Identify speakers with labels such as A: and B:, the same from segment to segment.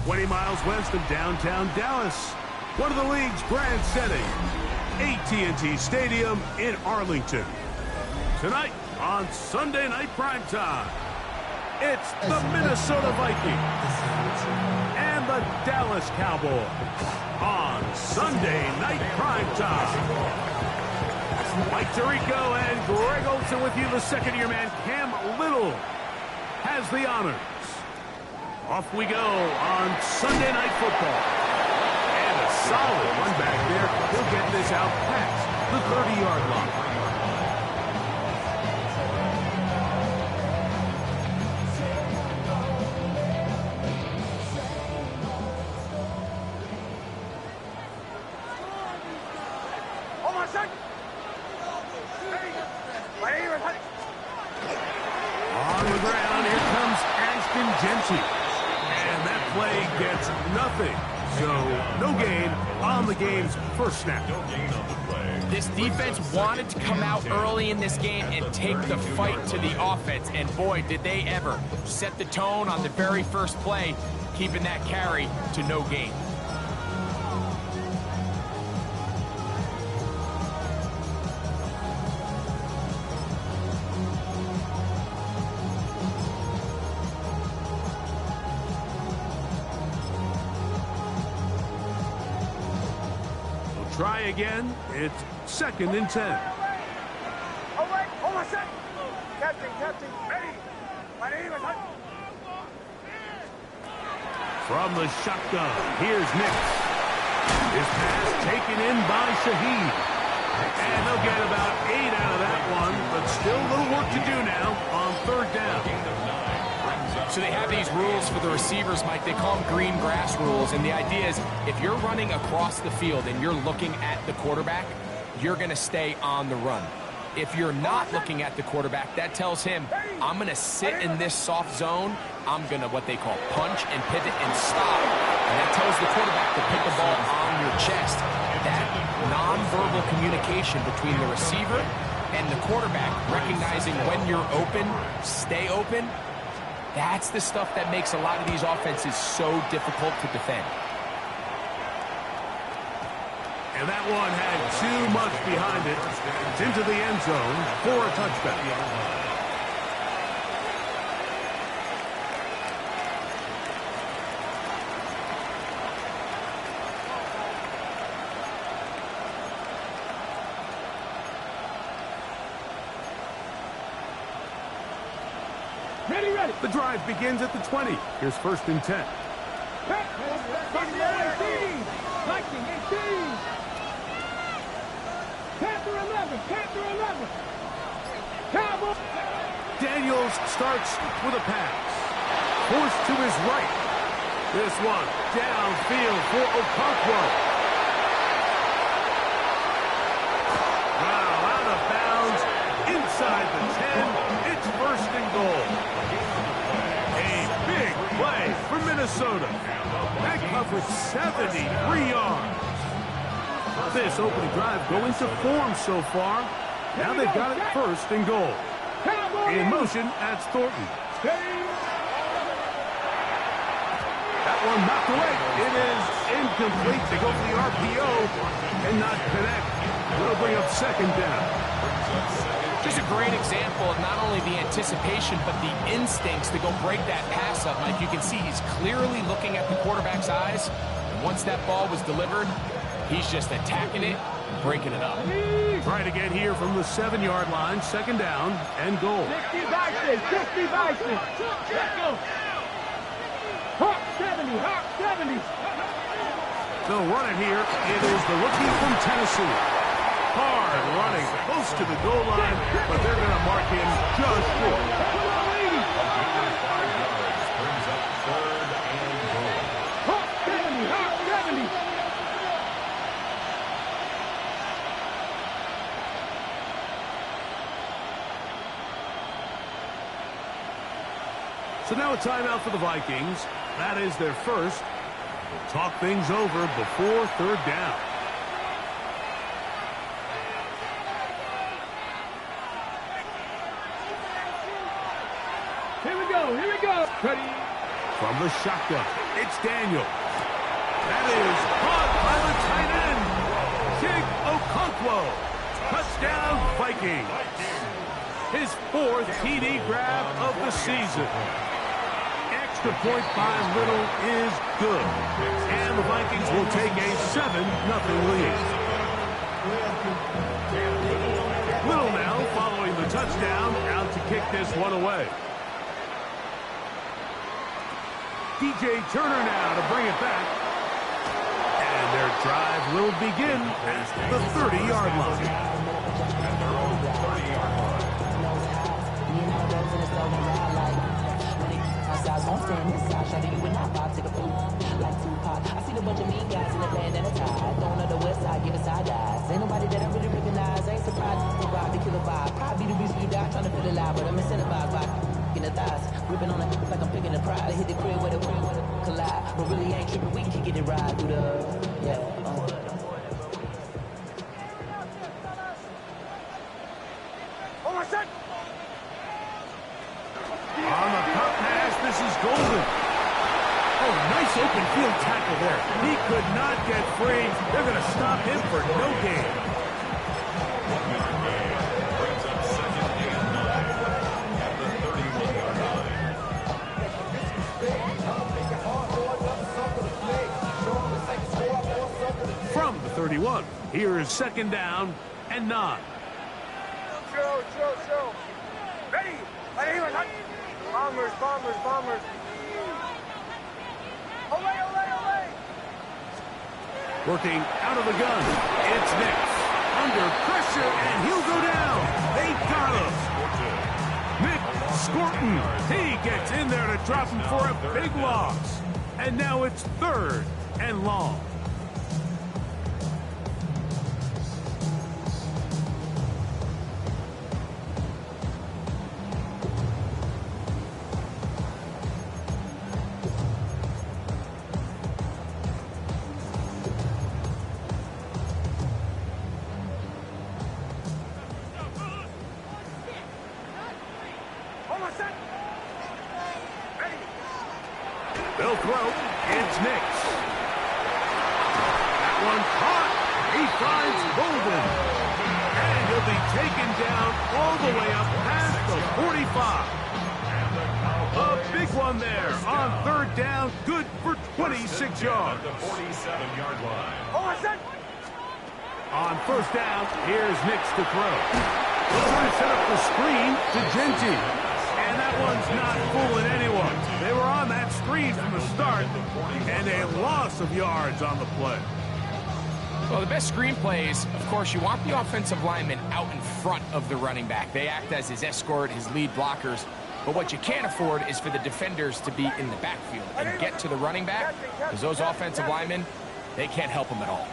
A: 20 miles west of downtown Dallas, one of the league's grand settings, AT&T Stadium in Arlington. Tonight on Sunday Night Primetime, it's the Minnesota Vikings and the Dallas Cowboys on Sunday Night Primetime. Mike Tirico and Greg Olsen with you. The second-year man, Cam Little, has the honors. Off we go on Sunday Night Football. And a solid run back there. He'll get this out past the 30-yard line. On the ground, here comes Ashton Genty. And that play gets nothing. So, no gain on the game's first snap.
B: This defense wanted to come out early in this game and take the fight to the offense. And boy, did they ever set the tone on the very first play, keeping that carry to no gain.
A: Try again. It's 2nd and 10.
C: All right, hold on a sec. Captain, ready. My name is Hunt.
A: From the shotgun, here's Nix. His pass taken in by Shaheed. And they'll get about 8 out of that one, but still a little work to do now on 3rd down.
B: So they have these rules for the receivers, Mike. They call them green grass rules. And the idea is if you're running across the field and you're looking at the quarterback, you're going to stay on the run. If you're not looking at the quarterback, that tells him, I'm going to sit in this soft zone. I'm going to what they call punch and pivot and stop. And that tells the quarterback to put the ball on your chest. That nonverbal communication between the receiver and the quarterback, recognizing when you're open, stay open, that's the stuff that makes a lot of these offenses so difficult to defend.
A: And that one had too much behind it. It's into the end zone for a touchback.
C: Ready.
A: The drive begins at the 20. Here's 1st and 10.
C: Viking 18. Panther 11. Cowboy.
A: Daniels starts with a pass. Forced to his right. This one downfield for Okonkwo. Wow, out of bounds. Inside the 10. It's 1st and goal. A big play for Minnesota. That covered 73 yards. This opening drive going to form so far. Now they've got it 1st and goal. In motion, that's Thornton. That one knocked away. It is incomplete. They go for the RPO and not connect. It'll bring up 2nd down.
B: Just a great example of not only the anticipation, but the instincts to go break that pass up. Like you can see, he's clearly looking at the quarterback's eyes. And once that ball was delivered, he's just attacking it, breaking it up.
A: Try it again here from the 7-yard line. 2nd down and goal.
C: 60 Bison. Let's go. Hawk 70.
A: They'll run it here. It is the rookie from Tennessee. Hard running close to the goal line, but they're going to mark him just short.
C: Hawk 70.
A: So now a timeout for the Vikings. That is their first. We'll talk things over before 3rd down.
C: Here we go. Ready.
A: From the shotgun, it's Daniel. That is caught by the tight end, Jig Okonkwo. Touchdown, Vikings. His 4th TD grab of the season. Extra point by Little is good. And the Vikings will take a 7-0 lead. Little now following the touchdown, out to kick this one away. DJ Turner now to bring it back. And their drive will begin at the 30-yard line.
D: I see the bunch of mean guys in the band and a tie. Don't know the west side, give a side eyes. Ain't nobody that I really recognize. Ain't surprised to rob the killer vibe. Probably the reason you die trying to feel alive, but I'm incentivized by in the thighs. Ripping on it like I'm picking a pride. I hit the crib with a collide. But really ain't tripping, we can get it right through the
A: On the pop pass, this is Golden. Oh, nice open field tackle there. He could not get free. They're going to stop him for no gain. From the 31, here is 2nd down and 9.
C: Show. Ready. Bombers. Olay.
A: Working out of the gun. It's Nix. Under pressure, and he'll go down. They got him. Nick Scorton. He gets in there to drop him for a big loss. And now it's 3rd and long. They'll throw. It's Nix. That one caught. He finds Golden. And he'll be taken down all the way up past the 45. A big one there on 3rd down. Good for 26 yards.
E: The 47-yard line.
A: On 1st down, here's Nix to throw. He'll try to set up the screen to Genty. And that one's not fooling anyone. They were on that screen from the start, and a loss of yards on the play.
B: Well, the best screen plays, of course, you want the offensive linemen out in front of the running back. They act as his escort, his lead blockers. But what you can't afford is for the defenders to be in the backfield and get to the running back, because those offensive linemen, they can't help him at all.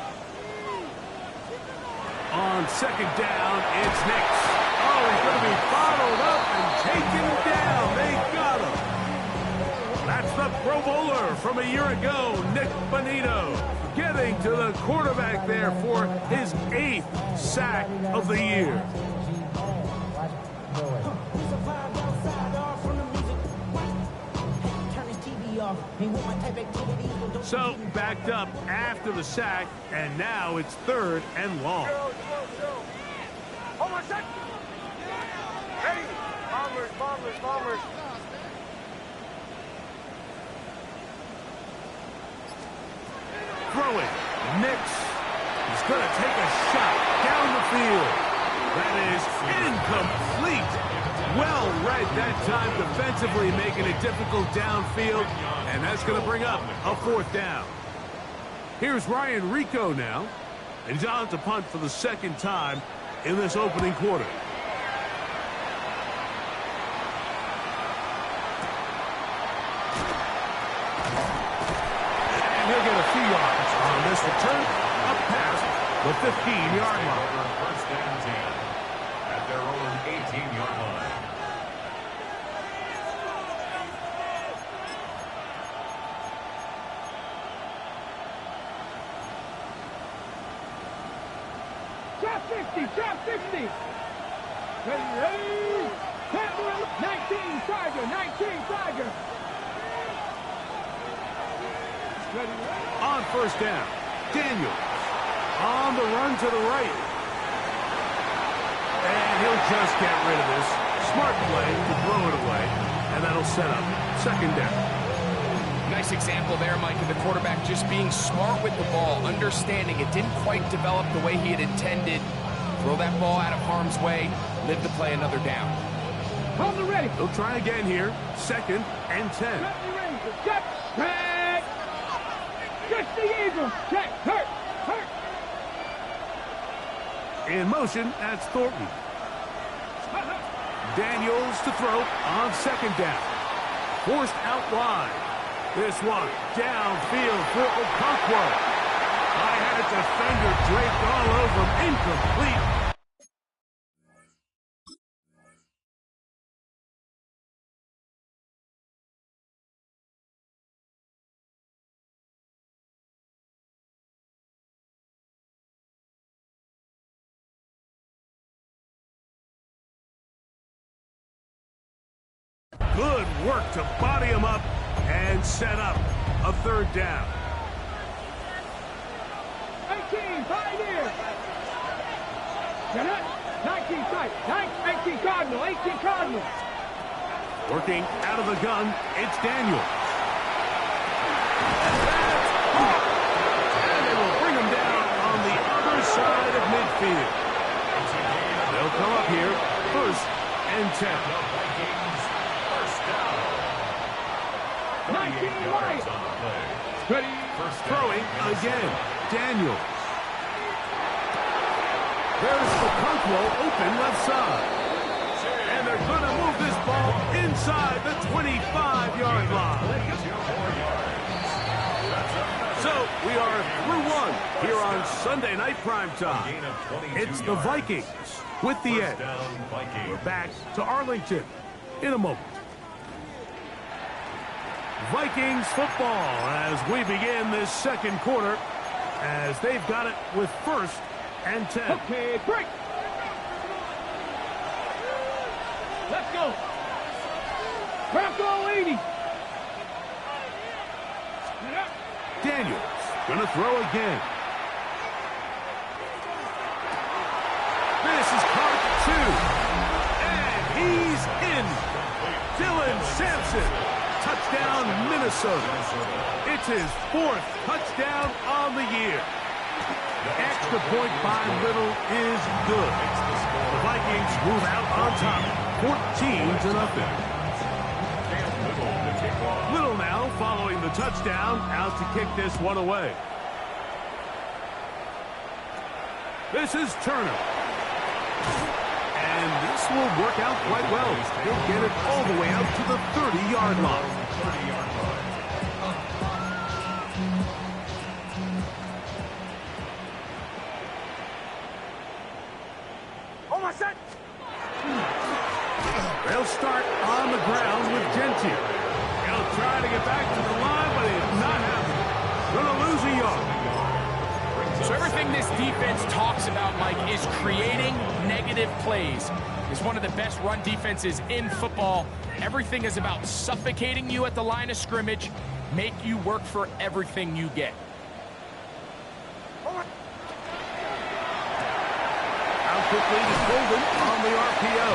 A: On 2nd down, it's Nix. Oh, he's going to be followed up and taken down. They got him. That's the Pro Bowler from a year ago, Nick Bonito, getting to the quarterback there for his 8th sack of the year. So backed up after the sack, and now it's 3rd and long.
C: Hold on a sec. Ready. Bombers.
A: Throwing. Nix. He's going to take a shot down the field. That is incomplete. Well read that time defensively, making it difficult downfield. And that's going to bring up a 4th down. Here's Ryan Rico now. And he's on to punt for the 2nd time in this opening quarter. And he'll get a few yards on this return up past the 15-yard line.
E: 1st and 10 at their own 18-yard line.
C: Trap 50. Ready. 19 Tiger.
A: On first down, Daniels on the run to the right. And he'll just get rid of this. Smart play to throw it away, and that'll set up second down.
B: Nice example there, Mike, of the quarterback just being smart with the ball, understanding it didn't quite develop the way he had intended. Throw that ball out of harm's way, live to play another down.
C: Hold the ready.
A: He'll try again here. Second and 10.
C: Check. Check. Catch the Eagles. Check. Hurt. Hurt.
A: In motion, that's Thornton. Daniels to throw on second down. Forced out wide. This one downfield for Okonkwo. I had a defender draped all over him. Incomplete. Good work to body him up and set up a third down.
C: 18, Pioneer. Get it? 19 tight. 19 Cardinal. 18 Cardinal.
A: Working out of the gun, it's Daniels. And they will bring him down on the other side of midfield. They'll come up here, first and 10.
C: 19 right. Ready.
A: Throwing again. Daniels. There's Okonkwo open left side. And they're going to move this ball inside the 25-yard line. So we are through one here on Sunday Night Primetime. It's the Vikings with the edge. We're back to Arlington in a moment. Vikings football as we begin this second quarter as they've got it with first and 10.
C: Okay, break. Let's go. Bronco 80.
A: Daniels gonna throw again. This is caught 2. And he's in. Dylan Sampson. Touchdown, Minnesota. It's his 4th touchdown on the year. Extra point by Little is good. The Vikings move out on top, 14-0. Little now following the touchdown, out to kick this one away. This is Turner. And this will work out quite well. He'll get it all the way out to the 30-yard line.
C: Oh, my son.
A: They'll start on the ground with Gentile. He'll try to get back to the line, but it's not happening. Gonna lose a yard.
B: So everything this defense talks about, Mike, is creating negative plays. It's one of the best run defenses in football. Everything is about suffocating you at the line of scrimmage, make you work for everything you get.
A: Out quickly to Golden on the RPO.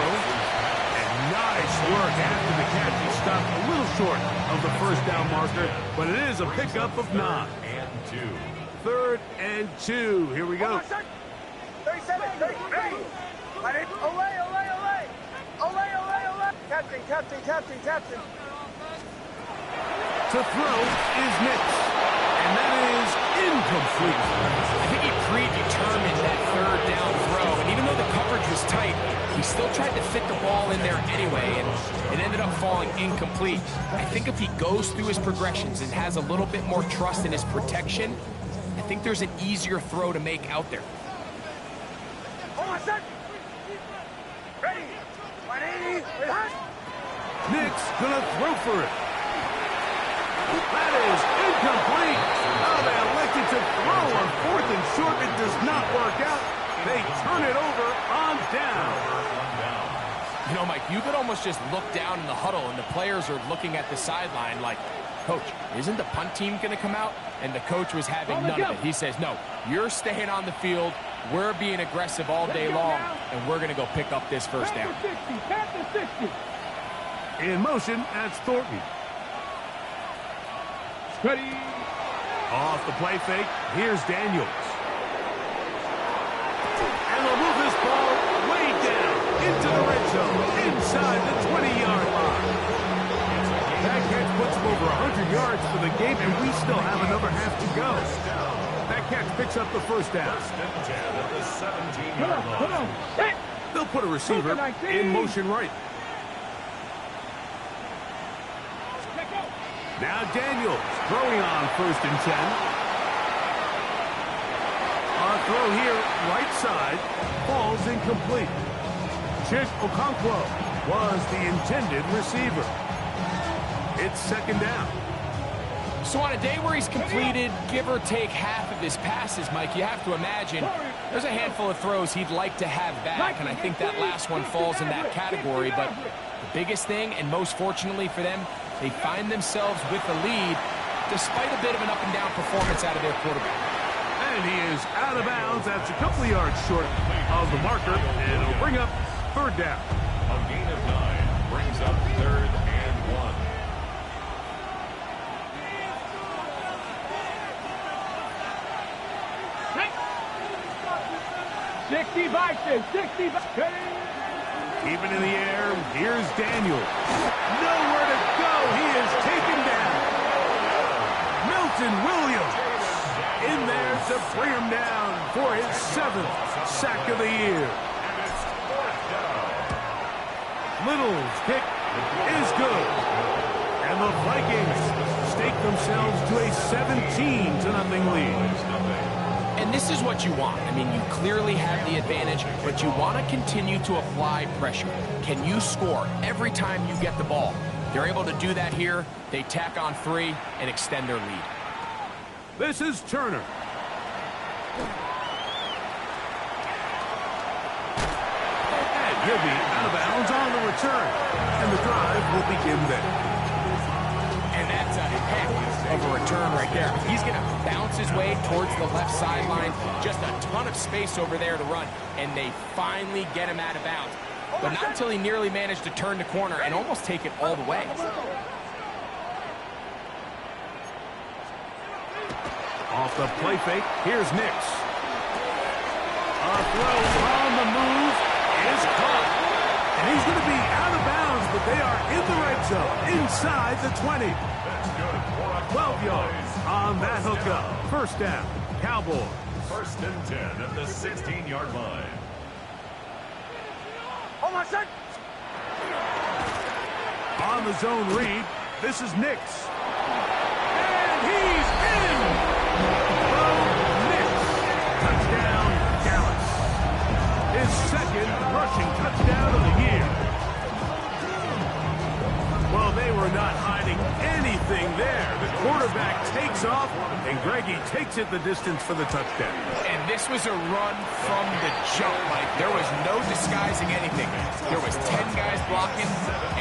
A: And nice work after the catch. He stopped a little short of the first down marker, but it is a pickup of 9.
E: And 2.
A: 3rd and 2. Here we go.
C: 37, 30. Let it. Away. Captain.
A: To throw is Nix. And that is incomplete.
B: I think he predetermined that 3rd down throw, and even though the coverage was tight, he still tried to fit the ball in there anyway, and it ended up falling incomplete. I think if he goes through his progressions and has a little bit more trust in his protection, I think there's an easier throw to make out there.
C: Oh, my son. Ready. 180.
A: Nick's gonna throw for it. That is incomplete. Oh, they elected to throw on 4th and short. It does not work out. They turn it over on down.
B: You know, Mike, you could almost just look down in the huddle, and the players are looking at the sideline like, coach. Isn't the punt team going to come out? And the coach was having none of it. He says, no, you're staying on the field. We're being aggressive all day long, and we're going to go pick up this first down.
A: In motion, that's Thornton.
C: Ready.
A: Off the play fake, here's Daniels. And they'll move this ball way down into the red zone, inside the 20-yard line. That catch puts them over 100 yards for the game, and we still have another half to go. That catch picks up the first down.
C: Come on. Hey.
A: They'll put a receiver in motion right. Now Daniels throwing on 1st and 10. A throw here, right side, falls incomplete. Chick Okonkwo was the intended receiver. It's 2nd down.
B: So on a day where he's completed, give or take half of his passes, Mike, you have to imagine there's a handful of throws he'd like to have back, and I think that last one falls in that category. But the biggest thing, and most fortunately for them, they find themselves with the lead despite a bit of an up-and-down performance out of their quarterback.
A: And he is out of bounds. That's a couple of yards short of the marker, and it'll bring up 3rd down.
E: A gain of 9 brings up 3rd and 1.
C: 65.
A: Keeping in the air, here's Daniel. Nowhere to go. He is taken down. Milton Williams in there to bring him down for his 7th sack of the year. Little's kick is good. And the Vikings stake themselves to a 17-0 lead.
B: And this is what you want. I mean, you clearly have the advantage, but you want to continue to apply pressure. Can you score every time you get the ball? They're able to do that here. They tack on 3 and extend their lead.
A: This is Turner. And he'll be out of bounds on the return. And the drive will begin there.
B: And that's a heck of a return right there. He's going to bounce his way towards the left sideline. Just a ton of space over there to run. And they finally get him out of bounds. But not until he nearly managed to turn the corner and almost take it all the way.
A: Off the play fake, here's Nix. A throw on the move is caught. And he's going to be out of bounds, but they are in the red zone, inside the 20. 12 yards on that hookup. 1st down, Cowboys.
E: 1st and 10 at the 16-yard line.
C: Hold on, sir.
A: On the zone read, this is Nix. And he's in! Nix. Touchdown, Dallas. His 2nd rushing touchdown of the year. Well, they were not hiding anything there. The quarterback takes off, and Greggy takes it the distance for the touchdown.
B: And this was a run from the jump, Mike. There was no disguising anything. There was 10 guys blocking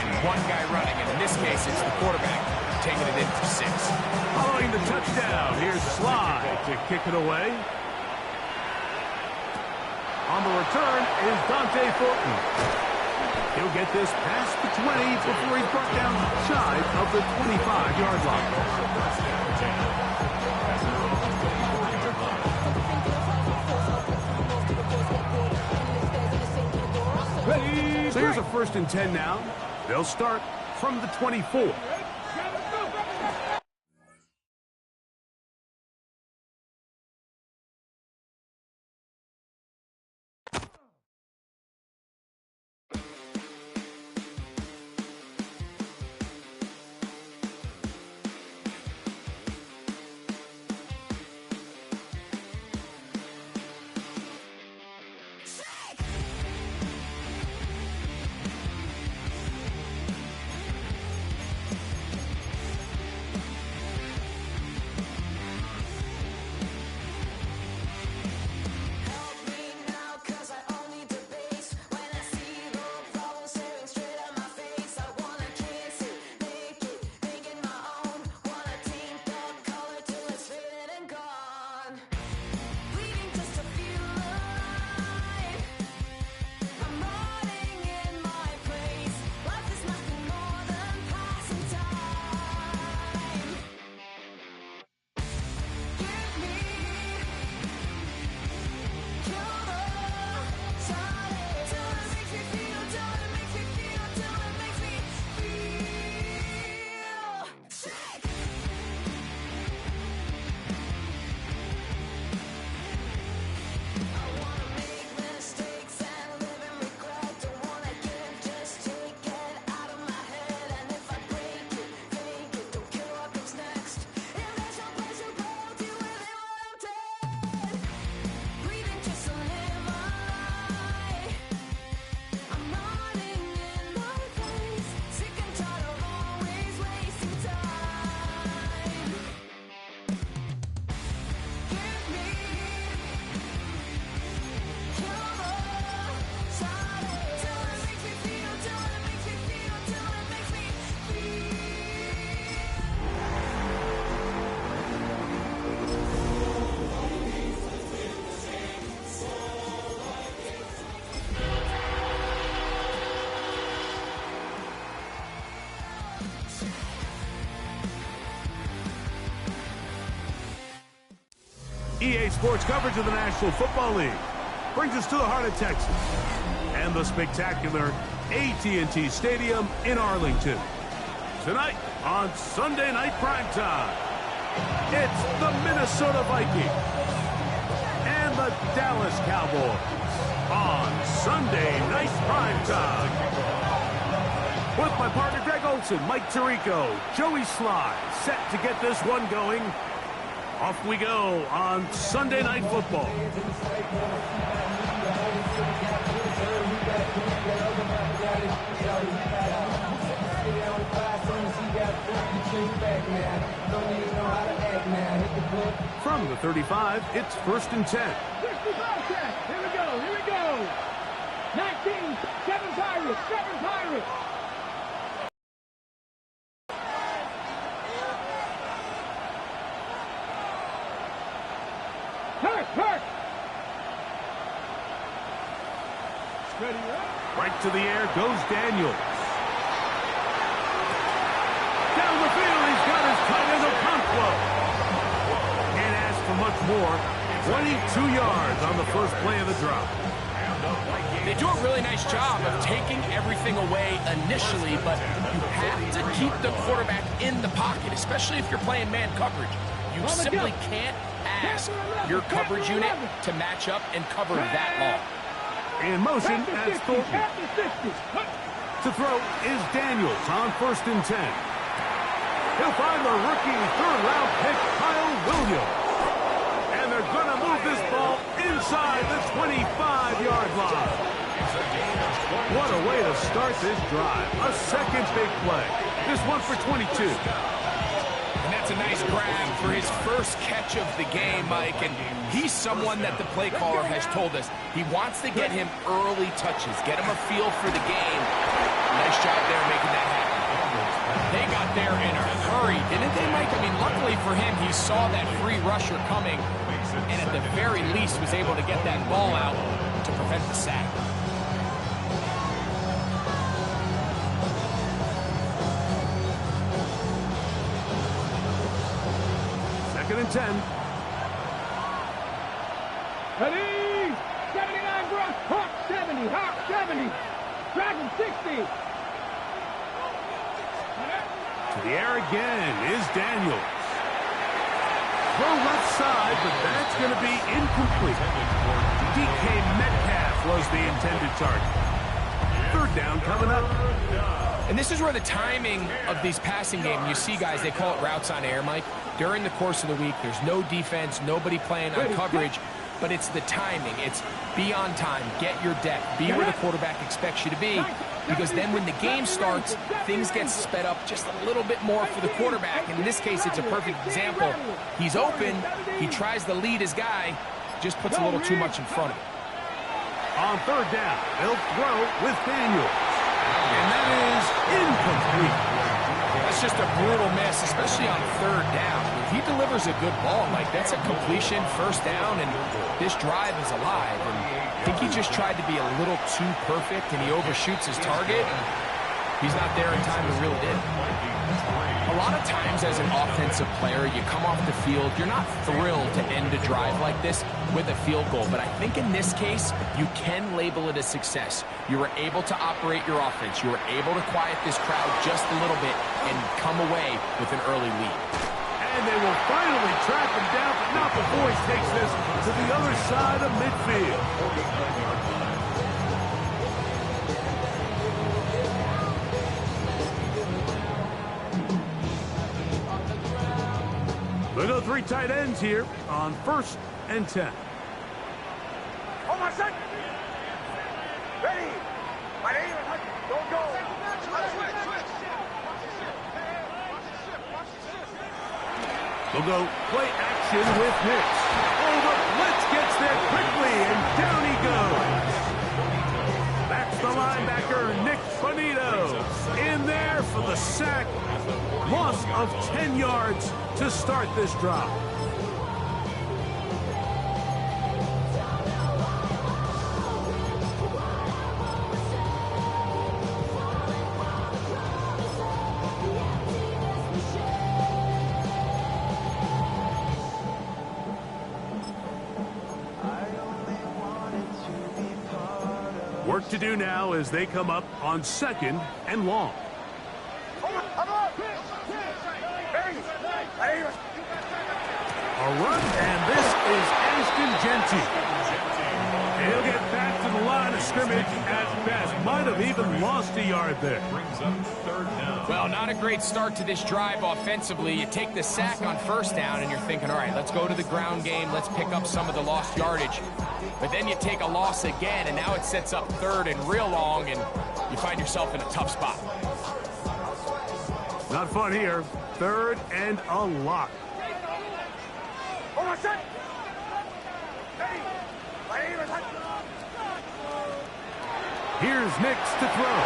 B: and 1 guy running. And in this case, it's the quarterback taking it in for 6.
A: Following the touchdown, here's Sly to kick it away. On the return is Dante Thornton. He'll get this past the 20 before he's brought down shy of the 25-yard line. So here's a 1st and 10 now. They'll start from the 24. EA Sports coverage of the National Football League brings us to the heart of Texas and the spectacular AT&T Stadium in Arlington. Tonight on Sunday Night Primetime, it's the Minnesota Vikings and the Dallas Cowboys on Sunday Night Primetime. With my partner Greg Olson, Mike Tirico, Joey Sly, set to get this one going. Off we go on Sunday Night Football. From the 35, it's 1st and 10.
C: 65 check. Here we go. Here we go. 19, 7 Pirates. 7 Pirates. Hurt. Ready,
A: right to the air goes Daniels. Down the field, he's got his tight end Okonkwo. Can't ask for much more. 22 yards on the first play of the drop.
B: They do a really nice job of taking everything away initially, but you have to keep the quarterback in the pocket, especially if you're playing man coverage. You simply can't ask your coverage unit to match up and cover that long.
A: In motion, that's Thornton. To throw is Daniels on 1st and 10. He'll find the rookie third-round pick, Kyle Williams. And they're going to move this ball inside the 25-yard line. What a way to start this drive. A second big play. This one for 22.
B: And that's a nice grab for his first catch of the game, Mike. And he's someone that the play caller has told us he wants to get him early touches, get him a feel for the game. Nice job there making that happen. They got there in a hurry, didn't they, Mike? I mean, luckily for him, he saw that free rusher coming, and at the very least was able to get that ball out to prevent the sack.
A: Second and 10.
C: Ready? 79 Brock. Hawk 70. Hawk 70. Dragon 60.
A: To the air again is Daniels. Throw left side, but that's going to be incomplete. DK Metcalf was the intended target. 3rd down coming up.
B: And this is where the timing of these passing games, you see guys, they call it routes on air, Mike. During the course of the week, there's no defense, nobody playing on coverage, but it's the timing. It's be on time, get your depth, be where the quarterback expects you to be, because then when the game starts, things get sped up just a little bit more for the quarterback. And in this case, it's a perfect example. He's open, he tries to lead his guy, just puts a little too much in front of him.
A: On 3rd down, they'll throw with Daniels. And that is incomplete.
B: That's just a brutal miss, especially on 3rd down. If he delivers a good ball, Mike, that's a completion, 1st down, and this drive is alive. And I think he just tried to be a little too perfect, and he overshoots his target. He's not there in time to reel it in. A lot of times as an offensive player, you come off the field, you're not thrilled to end a drive like this with a field goal. But I think in this case, you can label it a success. You were able to operate your offense. You were able to quiet this crowd just a little bit and come away with an early lead.
A: And they will finally track him down, but not before he takes this to the other side of midfield. Look at 3 tight ends here on 1st and 10.
C: Hold on, set. Ready. Ready. Don't go.
A: They'll go play action with Hicks. Oh, the blitz gets there quickly, and down he goes. That's the linebacker, Nick Bonito, in there for the sack. Loss of 10 yards to start this drive. Work to do now as they come up on 2nd and long. A run, and this is Ashton Genty. He'll get back to the line of scrimmage at best. Might have even lost a yard there.
B: Well, not a great start to this drive offensively. You take the sack on 1st down, and you're thinking, all right, let's go to the ground game. Let's pick up some of the lost yardage. But then you take a loss again, and now it sets up 3rd and real long, and you find yourself in a tough spot.
A: Not fun here. 3rd and a lot. Here's Nix to throw.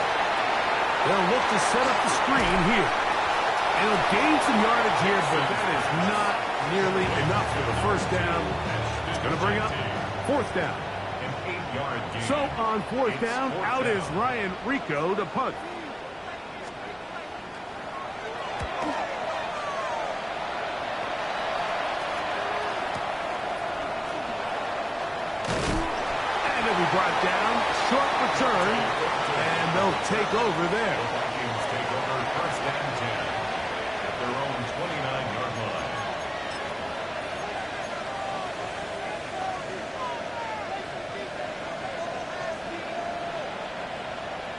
A: They'll look to set up the screen here. And he'll gain some yardage here, but that is not nearly enough for the 1st down. It's going to bring up 4th down. So on 4th down, out is Ryan Rico to punt. And it'll be brought down. Short return, and they'll take over there.
E: Vikings take over 1st and 10 at their own 29-yard line.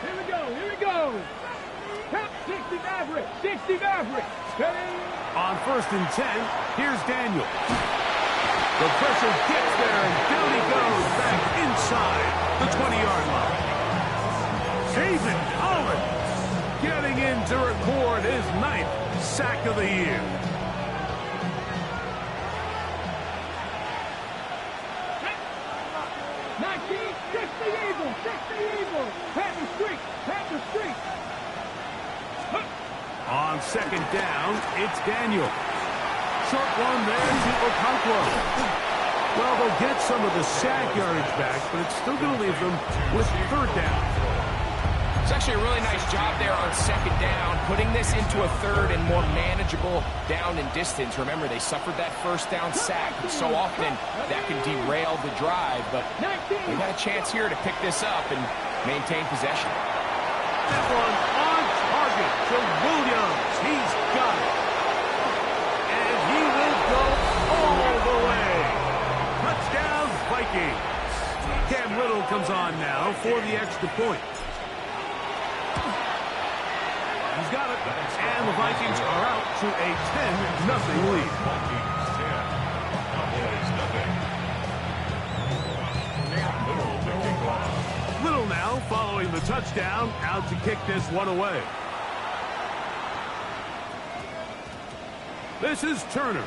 C: Here we go, here we go. Count 60 Maverick, 60 Maverick. Ready?
A: On 1st and 10, here's Daniel. The pressure gets there, and down he goes back inside the 20-yard line. David Collins getting in to record his 9th sack of the year.
C: Panther Street, Panther Street.
A: On 2nd down, it's Daniel. Short one there to Okonkwo. Well, they'll get some of the sack yardage back, but it's still going to leave them with 3rd down.
B: It's actually a really nice job there on 2nd down, putting this into a 3rd and more manageable down and distance. Remember, they suffered that 1st down sack, and so often that can derail the drive, but they got a chance here to pick this up and maintain possession.
A: That one on target to Williams. He's got it. And he will go all the way. Touchdown, Vikings. Cam Little comes on now for the extra point. He's got it. And the Vikings are out to a 10-0 lead.
E: Vikings 10, Cowboys nothing. Little to kick off.
A: Little now following the touchdown, out to kick this one away. This is Turner.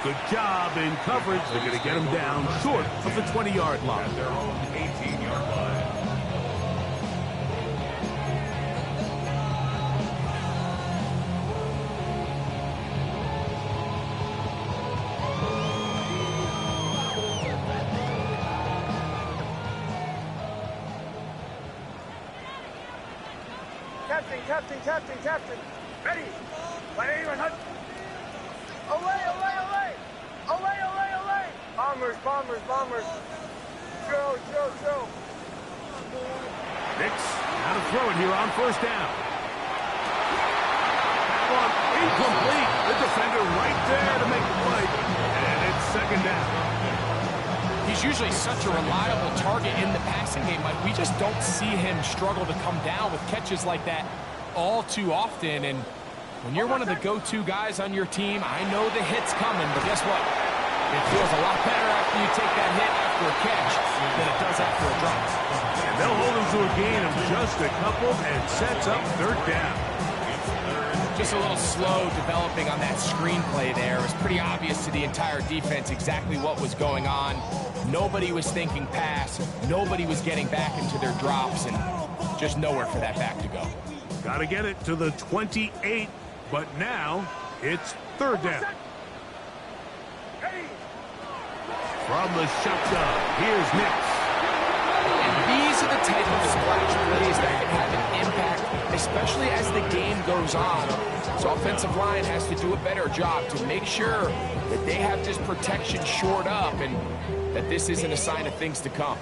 A: Good job in coverage. They're going to get him down short of the 20-yard line.
E: At their own 18-yard line.
C: Captain. Ready. Away. Bombers. Go.
A: Nix, how to throw it here on 1st down. That one incomplete. The defender right there to make the play. And it's 2nd down.
B: He's usually such a reliable target in the passing game, but we just don't see him struggle to come down with catches like that all too often. And when you're one of the go-to guys on your team, I know the hit's coming, but guess what? It feels a lot better after you take that hit after a catch than it does after a drop.
A: And they'll hold him to a gain of just a couple and sets up 3rd down.
B: Just a little slow developing on that screenplay there. It was pretty obvious to the entire defense exactly what was going on. Nobody was thinking pass. Nobody was getting back into their drops, and just nowhere for that back to go.
A: Got to get it to the 28, but now it's 3rd down. From the shotgun, here's Nix.
B: And these are the type of splash plays that can have an impact, especially as the game goes on. So offensive line has to do a better job to make sure that they have this protection shored up and that this isn't a sign of things to come.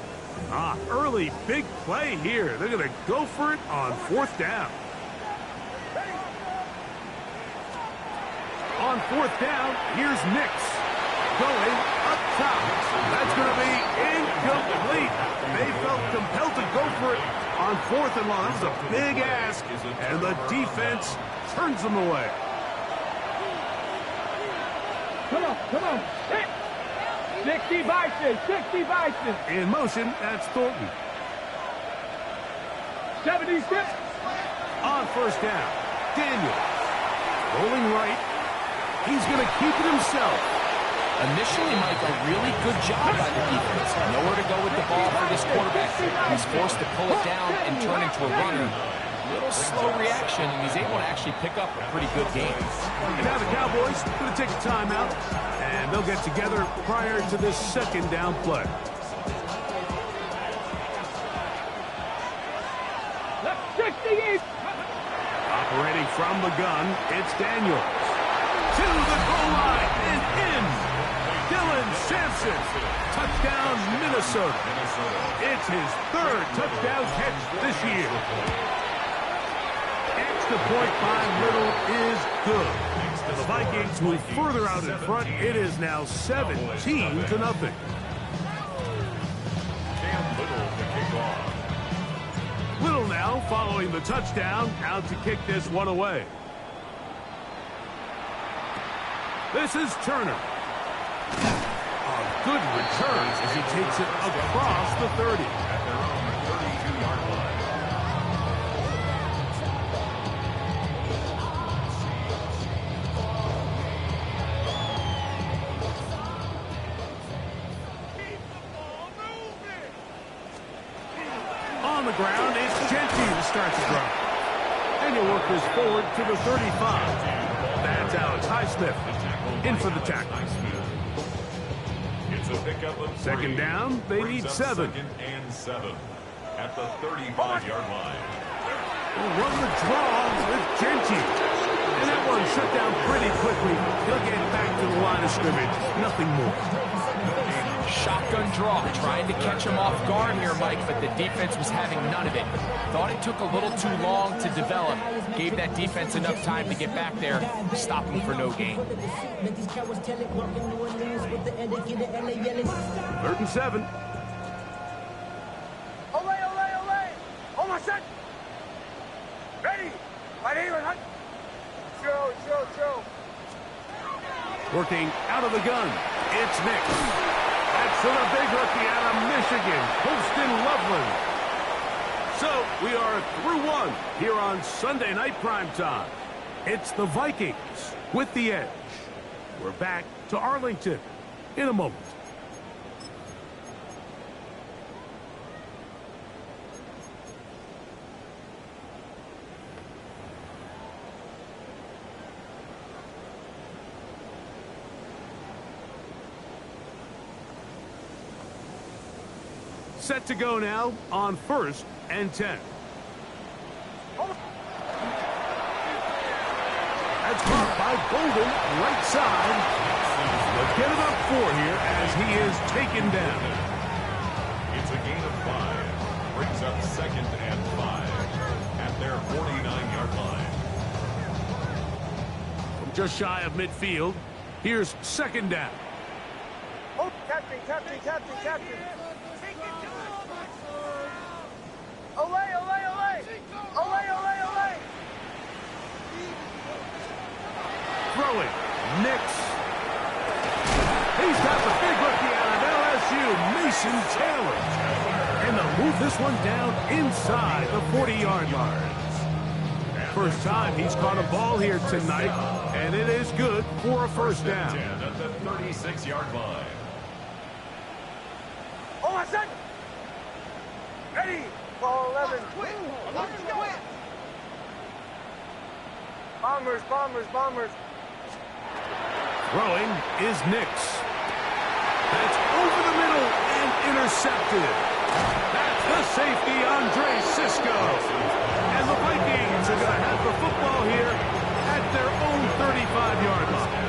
A: Early big play here. They're going to go for it on 4th down. On 4th down, here's Nix going up top. That's going to be incomplete. They felt compelled to go for it on 4th and long. That was a big ask, and the defense turns them away.
C: Come on. 60 Bison.
A: In motion, that's Thornton.
C: 76.
A: On 1st down, Daniel rolling right. He's going to keep it himself.
B: Initially, Mike, a really good job by the defense. Nowhere to go with the ball for this quarterback. He's forced to pull it down and turn into a runner. Little slow reaction, and he's able to actually pick up a pretty good game.
A: And now the Cowboys going to take a timeout, and they'll get together prior to this 2nd down play.
C: Left 68.
A: Operating from the gun, it's Daniels. To the goal line and in. Dylan Sampson. Touchdown, Minnesota. It's his 3rd touchdown catch this year. Extra point by Little is good. The Vikings move further out in front. It is now 17-0.
E: Cam Little to kick off.
A: Little now following the touchdown, out to kick this one away. This is Turner. A good return as he takes it across the 30.
E: At their own 32-yard line.
A: On the ground, it's Genty to start the drive. And he'll work this forward to the 35. That's Alex Highsmith in for the tackle.
E: It's a pickup of
A: 2nd down, they need 7.
E: 2nd and 7 at the 35-yard line.
A: Run the draw with Genty. And that one shut down pretty quickly. He'll get back to the line of scrimmage. Nothing more.
B: Shotgun draw, trying to catch him off guard here, Mike, but the defense was having none of it. Thought it took a little too long to develop. Gave that defense enough time to get back there, stop him for no gain.
A: 3rd and 7.
C: Ole. Hold on, set. Ready. Right here. Show.
A: Working out of the gun. It's Nix. That's to the big rookie out of Michigan, Holston Loveland. So we are through 1 here on Sunday Night Primetime. It's the Vikings with the edge. We're back to Arlington in a moment. Set to go now on 1st and 10. That's caught by Golden, right side. They'll get it up 4 here as he is taken down.
E: It's a gain of 5. Brings up 2nd and 5 at their 49-yard line.
A: From just shy of midfield, here's 2nd down.
C: Oh, captain. Ole.
A: Throwing, Nix. He's got the big rookie out of LSU, Mason Taylor. And they'll move this one down inside the 40-yard line. First time he's caught a ball here tonight, and it is good for a 1st down.
E: 10 at the 36-yard line.
C: Hold on, set. Ready. Ball 11. Bombers.
A: Throwing is Nix. That's over the middle and intercepted. That's the safety, Andre Sisco. And the Vikings are going to have the football here at their own 35-yard line.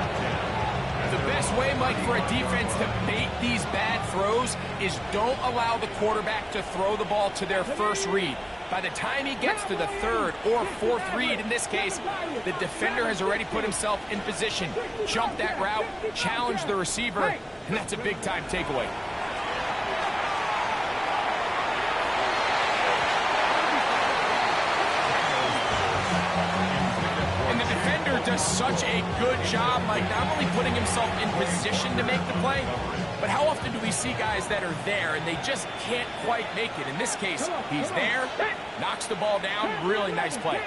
B: The best best way, Mike, for a defense to bait these bad throws is don't allow the quarterback to throw the ball to their first read. By the time he gets to the third or fourth read, in this case, the defender has already put himself in position, jump that route, challenge the receiver, and that's a big-time takeaway. And the defender does such a good job, Mike, not only putting himself in position to make the play, but how often do we see guys that are there and they just can't quite make it? In this case, he's there, knocks the ball down, really nice play.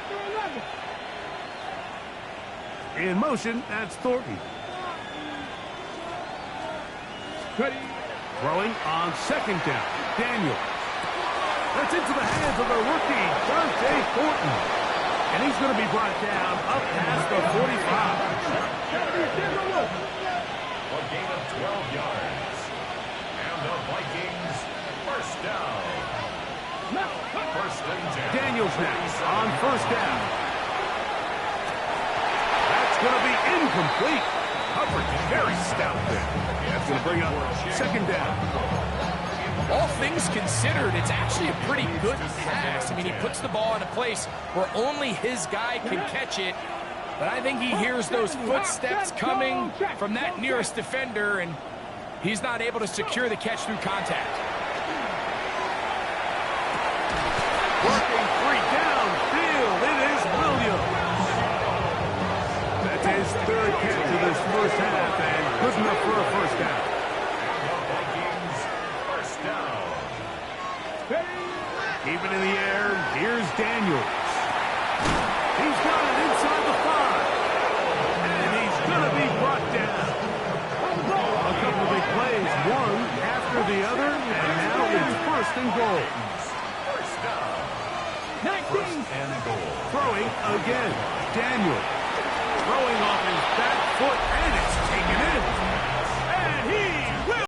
A: In motion, that's Thornton. Throwing on second down, Daniel. That's into the hands of the rookie, Dante Thornton. And he's going to be brought down up past the 45.
E: A gain of 12 yards. And the Vikings first down. First and 10.
A: Daniels next on first down. That's going to be incomplete. Coverage very stout there. That's going to bring up second down.
B: All things considered, it's actually a pretty good pass. I mean, he puts the ball in a place where only his guy can catch it. But I think he hears those footsteps coming from that nearest defender, and he's not able to secure the catch through contact.
A: Working free downfield. It is Williams. That's his third catch of this first half, and good enough for a first down. Keeping in the air, here's Daniels. He's got it inside the 5. And he's going to be brought down. A couple of big plays, one after the other, and now it's first and goal.
E: First down.
C: 19.
E: And goal.
A: Throwing again, Daniels. Throwing off his back